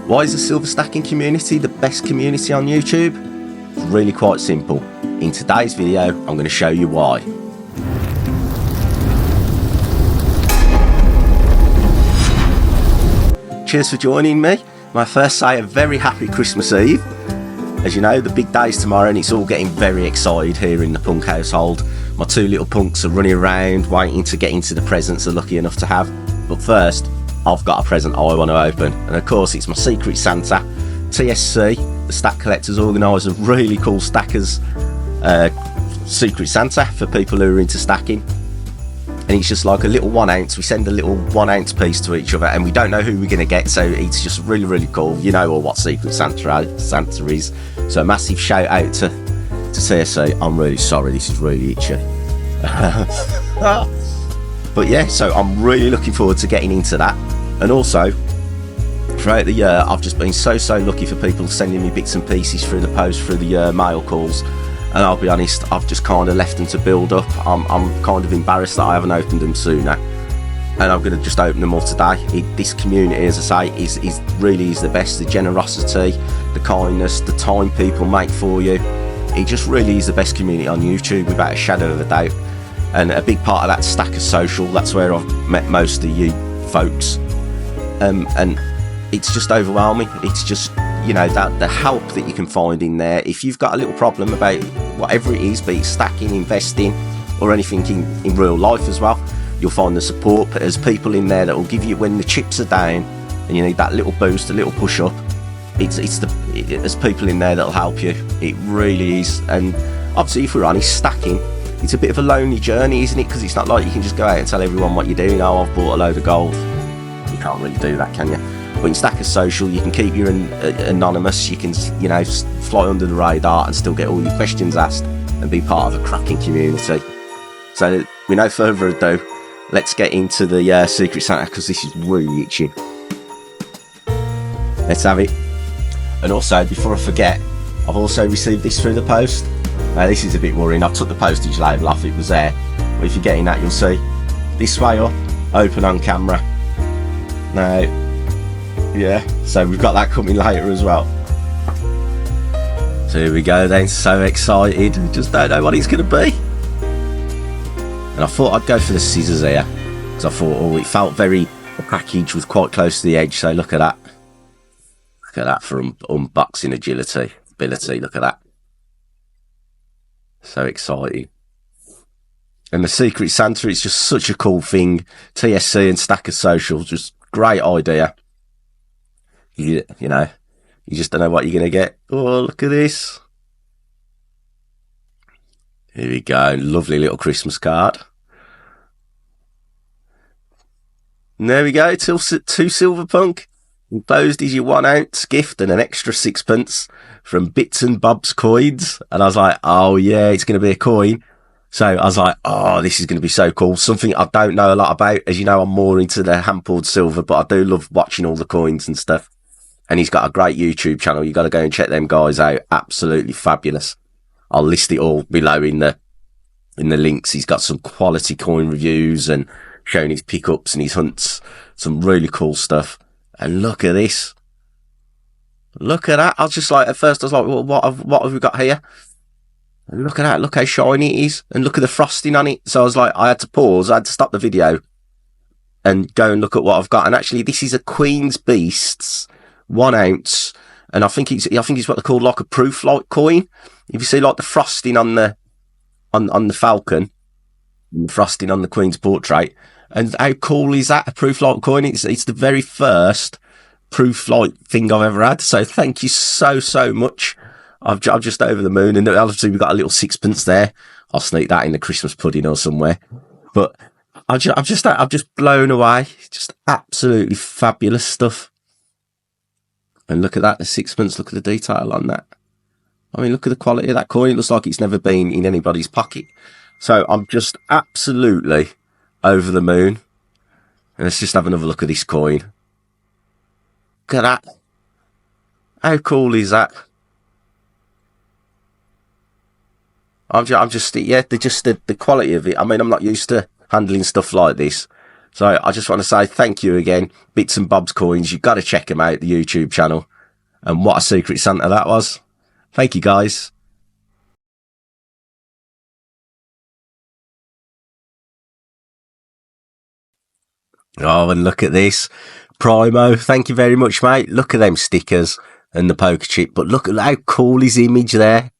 Why is the silver stacking community the best community on YouTube? It's really quite simple. In today's video, I'm going to show you why. Cheers for joining me. May I first say a very happy Christmas Eve. As you know, the big day's tomorrow and it's all getting very excited here in the punk household. My two little punks are running around waiting to get into the presents they're lucky enough to have. But first, I've got a present I want to open, and of course it's my Secret Santa. TSC, the Stack Collectors, organise a really cool Stackers Secret Santa for people who are into stacking. And it's just like a little 1 ounce. We send a little 1 ounce piece to each other and we don't know who we're going to get, so it's just really, really cool. You know what Secret Santa is. So a massive shout out to TSC. I'm really sorry, this is really itchy. But yeah, so I'm really looking forward to getting into that. And also, throughout the year, I've just been so lucky for people sending me bits and pieces through the post, through the mail calls. And I'll be honest, I've just kind of left them to build up. I'm kind of embarrassed that I haven't opened them sooner. And I'm going to just open them all today. This community, as I say, is really the best. The generosity, the kindness, the time people make for you. It just really is the best community on YouTube, without a shadow of a doubt. And a big part of that Stacker Social, that's where I've met most of you folks. And it's just overwhelming. It's just, you know, that the help that you can find in there. If you've got a little problem about whatever it is, be it stacking, investing, or anything in real life as well, you'll find the support. There's people in there that will give you, when the chips are down and you need that little boost, a little push up, there's people in there that'll help you. It really is. And obviously, if we're honest, stacking, it's a bit of a lonely journey, isn't it? Because it's not like you can just go out and tell everyone what you're doing. Oh, I've bought a load of gold. You can't really do that, can you? But in Stacker Social, you can keep your anonymous. You can, you know, fly under the radar and still get all your questions asked and be part of a cracking community. So, with no further ado, let's get into the Secret Santa, because this is really itchy. Let's have it. And also, before I forget, I've also received this through the post. Now, this is a bit worrying. I've took the postage label off, it was there. But if you're getting that, you'll see. This way up, open on camera. Now, yeah, so we've got that coming later as well. So here we go then, so excited. Just don't know what it's going to be. And I thought I'd go for the scissors here, because I thought, oh, it felt the package was quite close to the edge, so look at that. Look at that for unboxing ability, look at that. So exciting. And the Secret Santa is just such a cool thing. TSC and Stacker Social, just great idea. You know, you just don't know what you're going to get. Oh, look at this. Here we go. Lovely little Christmas card. And there we go. Two silver punk. Enclosed is your 1 ounce gift and an extra 6pence from Bits and Bob's Coins. And I was like, oh yeah, it's going to be a coin. So I was like, oh, this is going to be so cool. Something I don't know a lot about. As you know, I'm more into the hand-poured silver, but I do love watching all the coins and stuff. And he's got a great YouTube channel. You got to go and check them guys out. Absolutely fabulous. I'll list it all below in the links. He's got some quality coin reviews and showing his pickups and his hunts. Some really cool stuff. And look at this. Look at that. I was just like, at first I was like, well, what have we got here? And look at that. Look how shiny it is. And look at the frosting on it. So I was like, I had to pause. I had to stop the video and go and look at what I've got. And actually, this is a Queen's Beasts 1 ounce. And I think it's what they call like a proof light coin. If you see like the frosting on the Falcon, and the frosting on the Queen's portrait. And how cool is that? A proof light coin. It's the very first proof light thing I've ever had. So thank you so much. I'm just over the moon. And obviously we've got a little 6pence there. I'll sneak that in the Christmas pudding or somewhere. But I'm just blown away. Just absolutely fabulous stuff. And look at that, the 6pence. Look at the detail on that. I mean, look at the quality of that coin. It looks like it's never been in anybody's pocket. So I'm just absolutely over the moon. And let's just have another look at this coin. Look at that. How cool is that? I'm just, yeah, the quality of it. I mean, I'm not used to handling stuff like this. So I just want to say thank you again, Bits and Bob's Coins. You've got to check them out, the YouTube channel. And what a Secret Santa that was. Thank you, guys. Oh, and look at this. Primo, thank you very much, mate. Look at them stickers and the poker chip. But look at how cool his image there.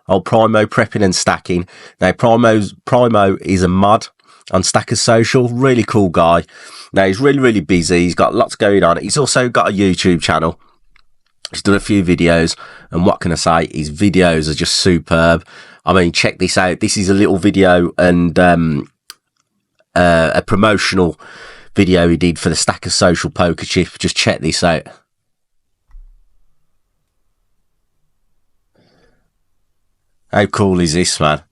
Oh, Primo Prepping and Stacking. Now, Primo is a mod on Stacker Social. Really cool guy. Now, he's really busy. He's got lots going on. He's also got a YouTube channel. He's done a few videos. And what can I say? His videos are just superb. I mean, check this out. This is a little video and a promotional video he did for the Stacker Social poker chip. Just check this out. How cool is this, man?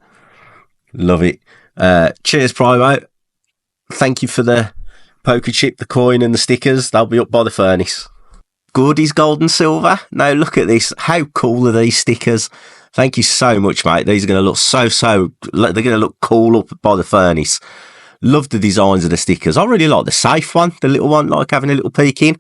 Love it. Cheers, Primo. Thank you for the poker chip, the coin and the stickers. They'll be up by the furnace. Goodies, gold and silver. Now look at this. How cool are these stickers? Thank you so much, mate. These are going to look they're going to look cool up by the furnace. Love the designs of the stickers. I really like the safe one, the little one, like having a little peek in.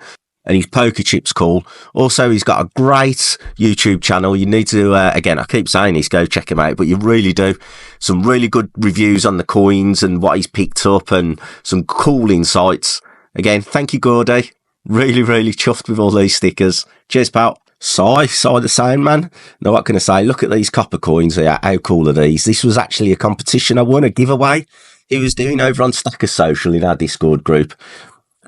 And his poker chip's cool. Also, he's got a great YouTube channel. You need to, again, I keep saying this, go check him out, but you really do. Some really good reviews on the coins and what he's picked up and some cool insights. Again, thank you, Gordy. Really chuffed with all these stickers. Cheers, pal. Si the same, man. Now, what can I say? Look at these copper coins here. How cool are these? This was actually a competition I won, a giveaway he was doing over on Stacker Social in our Discord group.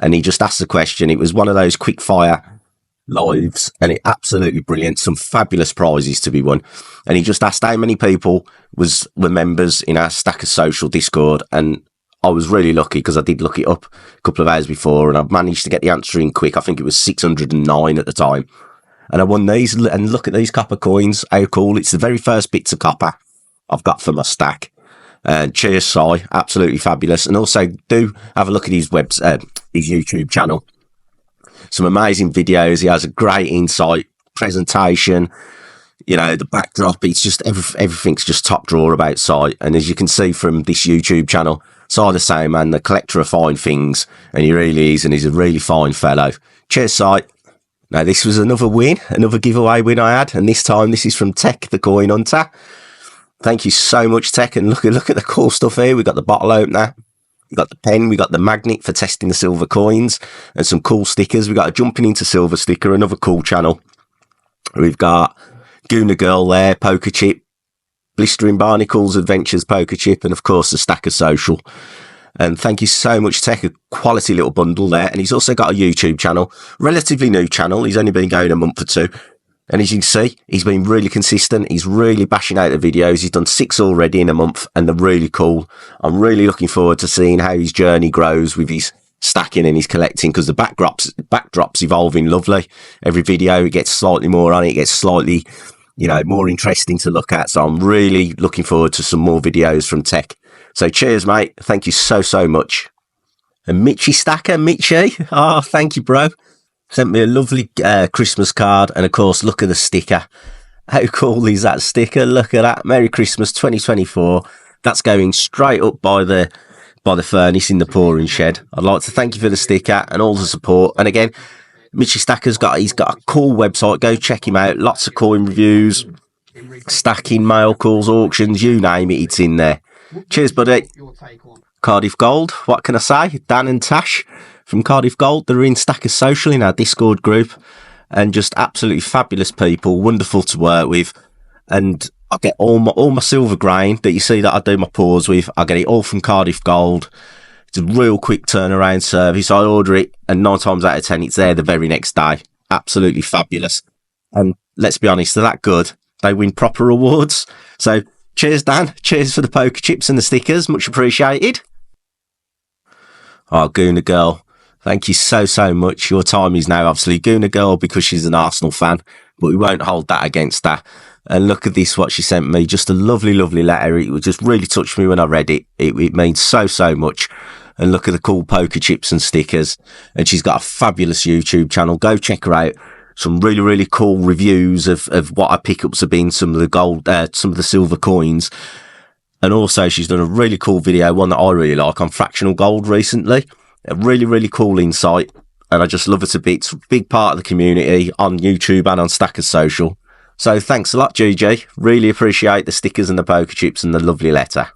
And he just asked the question. It was one of those quick fire lives and it absolutely brilliant. Some fabulous prizes to be won. And he just asked how many people were members in our Stacker Social Discord. And I was really lucky because I did look it up a couple of hours before and I managed to get the answer in quick. I think it was 609 at the time. And I won these, and look at these copper coins. How cool. It's the very first bits of copper I've got for my stack. And cheers, Si. Absolutely fabulous. And also do have a look at his his YouTube channel. Some amazing videos. He has a great insight, presentation, you know, the backdrop. It's just everything's just top drawer about Si. And as you can see from this YouTube channel, Si the same, man, the collector of fine things. And he really is, and he's a really fine fellow. Cheers, Si. Now, this was another win, another giveaway win I had. And this time, this is from Tech, the coin hunter. Thank you so much, Tech. And look at the cool stuff here. We've got the bottle opener. We've got the pen. We've got the magnet for testing the silver coins. And some cool stickers. We've got a Jumping Into Silver sticker, another cool channel. We've got Gooner Girl there, poker chip. Blistering Barnacles Adventures poker chip. And, of course, the Stacker Social. And thank you so much, Tech. A quality little bundle there. And he's also got a YouTube channel. Relatively new channel. He's only been going a month or two. And as you can see, he's been really consistent. He's really bashing out the videos. He's done 6 already in a month, and they're really cool. I'm really looking forward to seeing how his journey grows with his stacking and his collecting, because the backdrop's evolving lovely. Every video, it gets slightly more on it. It gets slightly, you know, more interesting to look at. So I'm really looking forward to some more videos from Tech. So cheers, mate. Thank you so much. And Michi Stacker, Michi. Oh, thank you, bro. Sent me a lovely Christmas card. And, of course, look at the sticker. How cool is that sticker? Look at that. Merry Christmas 2024. That's going straight up by the furnace in the pouring shed. I'd like to thank you for the sticker and all the support. And, again, Michi Stacker's got a cool website. Go check him out. Lots of coin reviews, stacking, mail calls, auctions, you name it, it's in there. Cheers, buddy. Cardiff Gold. What can I say? Dan and Tash from Cardiff Gold. They're in Stacker Social in our Discord group, and just absolutely fabulous people, wonderful to work with. And I get all my silver grain that you see that I do my pours with. I get it all from Cardiff Gold. It's a real quick turnaround service. I order it, and 9 times out of 10, it's there the very next day. Absolutely fabulous. And let's be honest, they're that good. They win proper awards. So cheers, Dan. Cheers for the poker chips and the stickers. Much appreciated. Oh, Gooner Girl. Thank you so much. Your time is now, obviously, Gooner Girl, because she's an Arsenal fan, but we won't hold that against her. And look at this, what she sent me. Just a lovely letter. It just really touched me when I read it. It means so much. And look at the cool poker chips and stickers. And she's got a fabulous YouTube channel. Go check her out. Some really cool reviews of what her pickups have been, some of the gold, some of the silver coins. And also, she's done a really cool video, one that I really like, on fractional gold recently. A really, really cool insight. And I just love it a bit. It's a big part of the community on YouTube and on Stacker Social. So thanks a lot, GG. Really appreciate the stickers and the poker chips and the lovely letter.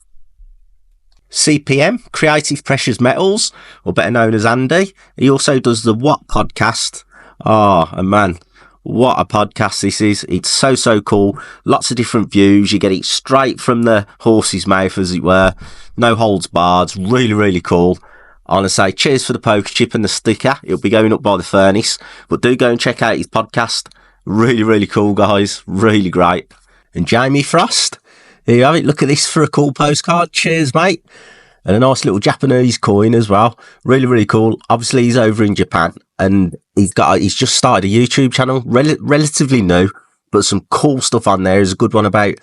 CPM, Creative Precious Metals, or better known as Andy. He also does the What podcast. Oh, and man, what a podcast this is. It's so cool. Lots of different views. You get it straight from the horse's mouth, as it were. No holds barred. Really, really cool. I want to say cheers for the poker chip and the sticker. It'll be going up by the furnace. But do go and check out his podcast. Really, really cool, guys. Really great. And Jamie Frost. Here you have it. Look at this for a cool postcard. Cheers, mate. And a nice little Japanese coin as well. Really, really cool. Obviously, he's over in Japan and he's just started a YouTube channel, relatively new, but some cool stuff on there. There's a good one about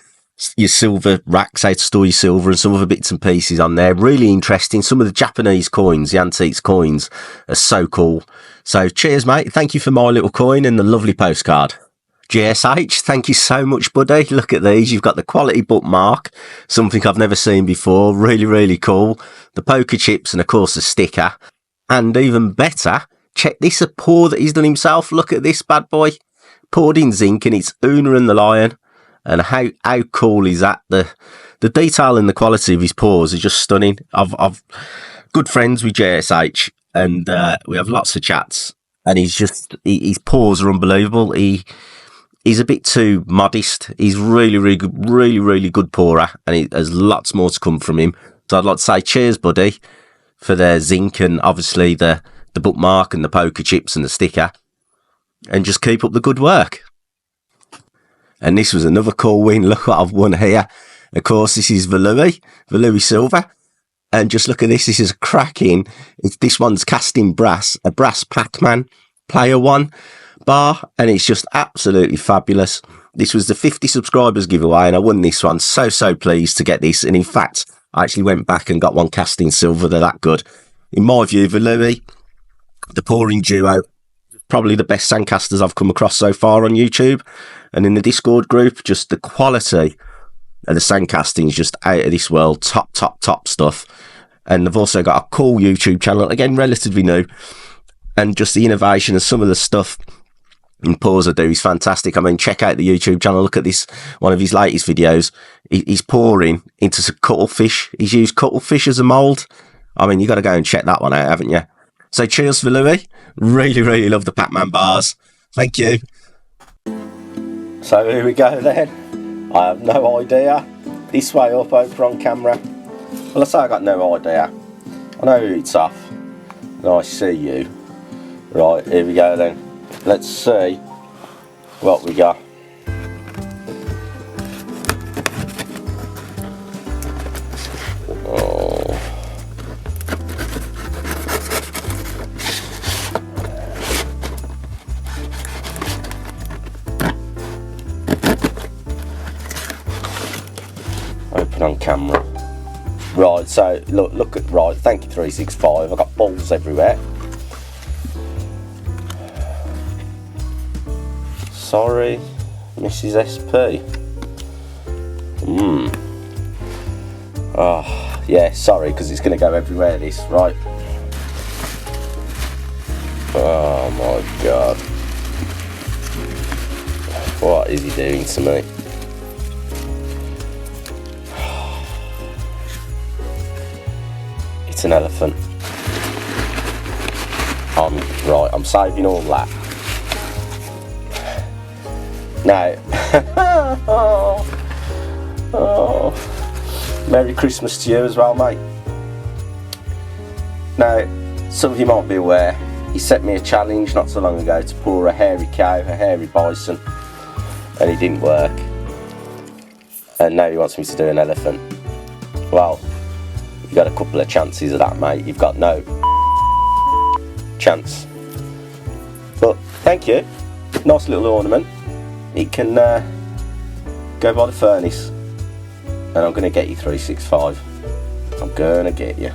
your silver racks, how to store your silver, and some other bits and pieces on there. Really interesting. Some of the Japanese coins, the antiques coins, are so cool. So cheers, mate. Thank you for my little coin and the lovely postcard. GSH, thank you so much, buddy. Look at these. You've got the quality bookmark, something I've never seen before. Really, really cool. The poker chips and, of course, the sticker. And even better, check this, a pour that he's done himself. Look at this bad boy. Poured in zinc, and it's Una and the Lion. And how cool is that? The detail and the quality of his pours are just stunning. I've good friends with JSH, and we have lots of chats. And his pours are unbelievable. He's a bit too modest. He's really good pourer, and he has lots more to come from him. So I'd like to say cheers, buddy, for the zinc and obviously the bookmark and the poker chips and the sticker, and just keep up the good work. And this was another cool win. Look what I've won here. Of course, this is Volui Silver. And just look at this. This is cracking. This one's cast in brass, a brass Pac-Man player one bar, and it's just absolutely fabulous. This was the 50 subscribers giveaway, and I won this one. So pleased to get this. And in fact, I actually went back and got one cast in silver. They're that good. In my view, Volui, the pouring duo, probably the best sandcasters I've come across so far on YouTube. And in the Discord group, just the quality of the sandcasting is just out of this world. Top stuff. And they've also got a cool YouTube channel, again, relatively new. And just the innovation of some of the stuff and pours I do is fantastic. I mean, check out the YouTube channel. Look at this, one of his latest videos. He's pouring into some cuttlefish. He's used cuttlefish as a mould. I mean, you got to go and check that one out, haven't you? So cheers for Louis. Really love the Pac-Man bars. Thank you. So here we go then. I have no idea. This way up over on camera. Well, I say I got no idea. I know it's off. And I see you. Right, here we go then. Let's see what we got. Oh. Open on camera. Right, so look at, right, thank you 365. I've got balls everywhere. Sorry, Mrs. SP. Oh, yeah, sorry, because it's going to go everywhere, this, right. Oh my god. What is he doing to me? It's an elephant. I'm saving all that. Now, Merry Christmas to you as well, mate. Now, some of you might be aware, he set me a challenge not so long ago to pour a hairy cow, a hairy bison, and it didn't work. And now he wants me to do an elephant. Well, you've got a couple of chances of that, mate. You've got no chance. But thank you. Nice little ornament. It can go by the furnace, and I'm going to get you 365. I'm going to get you.